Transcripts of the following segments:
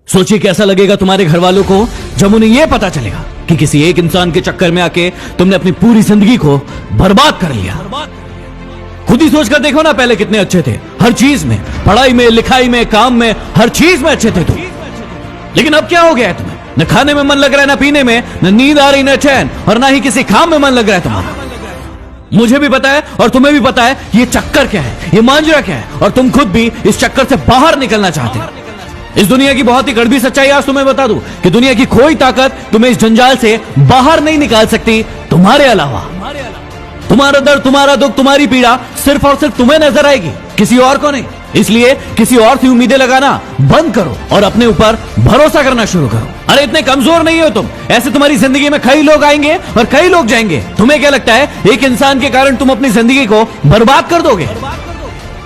सोचिए कैसा लगेगा तुम्हारे घर वालों को जब उन्हें यह पता चलेगा कि किसी एक इंसान के चक्कर में आके तुमने अपनी पूरी जिंदगी को बर्बाद कर लिया। खुद ही सोच कर देखो ना, पहले कितने अच्छे थे हर चीज में, पढ़ाई में, लिखाई में, काम में, हर चीज में अच्छे थे तुम। लेकिन अब क्या हो गया है तुम्हें? न खाने में मन लग रहा है, न पीने में, न नींद आ रही, न चैन, और ना ही किसी काम में मन लग रहा है तुम्हारा। मुझे भी पता है और तुम्हें भी पता है ये चक्कर क्या है, ये मांजरा क्या है, और तुम खुद भी इस चक्कर से बाहर निकलना चाहते हो। इस दुनिया की बहुत ही कड़वी सच्चाई आज तुम्हें बता दूं कि दुनिया की कोई ताकत तुम्हें इस जंजाल से बाहर नहीं निकाल सकती तुम्हारे अलावा। तुम्हारा दर्द, तुम्हारा दुख, तुम्हारी पीड़ा सिर्फ और सिर्फ तुम्हें नजर आएगी, किसी और को नहीं। इसलिए किसी और से उम्मीदें लगाना बंद करो और अपने ऊपर भरोसा करना शुरू करो। अरे इतने कमजोर नहीं हो तुम, ऐसे तुम्हारी जिंदगी में कई लोग आएंगे और कई लोग जाएंगे। तुम्हें क्या लगता है एक इंसान के कारण तुम अपनी जिंदगी को बर्बाद कर दोगे?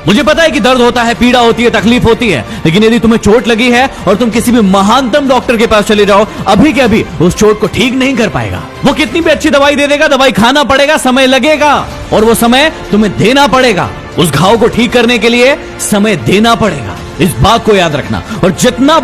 मुझे पता है कि दर्द होता है, पीड़ा होती है, तकलीफ होती है, लेकिन यदि तुम्हें चोट लगी है और तुम किसी भी महानतम डॉक्टर के पास चले जाओ, अभी के अभी उस चोट को ठीक नहीं कर पाएगा। वो कितनी भी अच्छी दवाई दे देगा, दवाई खाना पड़ेगा, समय लगेगा, और वो समय तुम्हें देना पड़ेगा। उस घाव को ठीक करने के लिए समय देना पड़ेगा, इस बात को याद रखना। और जितना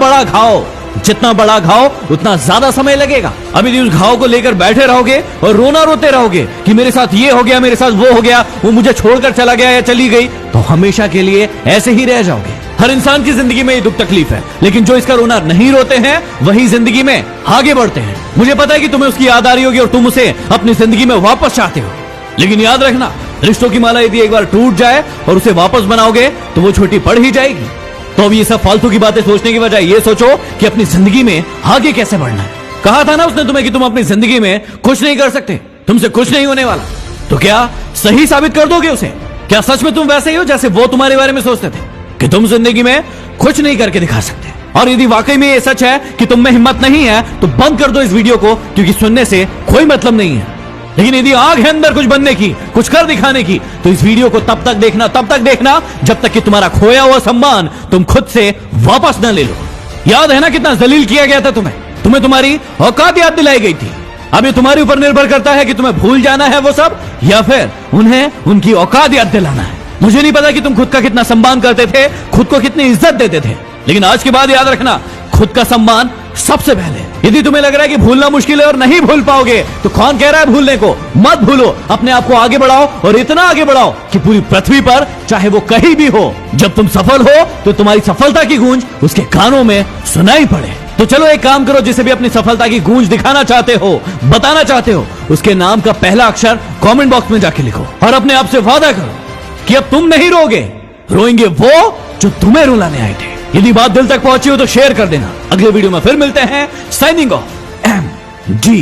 बड़ा घाव उतना ज्यादा समय लगेगा। अभी यदि उस घाव को लेकर बैठे रहोगे और रोना रोते रहोगे कि मेरे साथ ये हो गया, मेरे साथ वो हो गया, वो मुझे छोड़कर चला गया या चली गई, तो हमेशा के लिए ऐसे ही रह जाओगे। हर इंसान की जिंदगी में ये दुख तकलीफ है, लेकिन जो इसका रोना नहीं रोते हैं वही जिंदगी में आगे बढ़ते हैं। मुझे पता है कि तुम्हें उसकी याद आ रही होगी और तुम उसे अपनी जिंदगी में वापस चाहते हो, लेकिन याद रखना, रिश्तों की माला यदि एक बार टूट जाए और उसे वापस बनाओगे तो वो छोटी पड़ ही जाएगी। तो अब ये सब फालतू की बातें सोचने की बजाय ये सोचो कि अपनी जिंदगी में आगे कैसे बढ़ना है। कहा था ना उसने तुम्हें कि तुम अपनी जिंदगी में कुछ नहीं कर सकते, तुमसे कुछ नहीं होने वाला। तो क्या सही साबित कर दोगे उसे? क्या सच में तुम वैसे ही हो जैसे वो तुम्हारे बारे में सोचते थे कि तुम जिंदगी में कुछ नहीं करके दिखा सकते? और यदि वाकई में ये सच है कि तुम में हिम्मत नहीं है तो बंद कर दो इस वीडियो को, क्योंकि सुनने से कोई मतलब नहीं है। लेकिन यदि आग है अंदर कुछ बनने की, कुछ कर दिखाने की, तो इस वीडियो को तब तक देखना जब तक कि तुम्हारा खोया हुआ सम्मान तुम खुद से वापस न ले लो। याद है ना कितना जलील किया गया था तुम्हें तुम्हारी औकात याद दिलाई गई थी। अब ये तुम्हारे ऊपर निर्भर करता है कि तुम्हें भूल जाना है वो सब, या फिर उन्हें उनकी औकात याद दिलाना है। मुझे नहीं पता कि तुम खुद का कितना सम्मान करते थे, खुद को कितनी इज्जत देते थे, लेकिन आज के बाद याद रखना, खुद का सम्मान सबसे पहले। यदि तुम्हें लग रहा है कि भूलना मुश्किल है और नहीं भूल पाओगे, तो कौन कह रहा है भूलने को? मत भूलो, अपने आप को आगे बढ़ाओ, और इतना आगे बढ़ाओ कि पूरी पृथ्वी पर चाहे वो कहीं भी हो, जब तुम सफल हो तो तुम्हारी सफलता की गूंज उसके कानों में सुनाई पड़े। तो चलो एक काम करो, जिसे भी अपनी सफलता की गूंज दिखाना चाहते हो, बताना चाहते हो, उसके नाम का पहला अक्षर कमेंट बॉक्स में जाके लिखो और अपने आप से वादा करो कि अब तुम नहीं रोएंगे वो जो तुम्हें रुलाने आए थे। यदि बात दिल तक पहुंची हो तो शेयर कर देना। अगले वीडियो में फिर मिलते हैं। Signing off MG।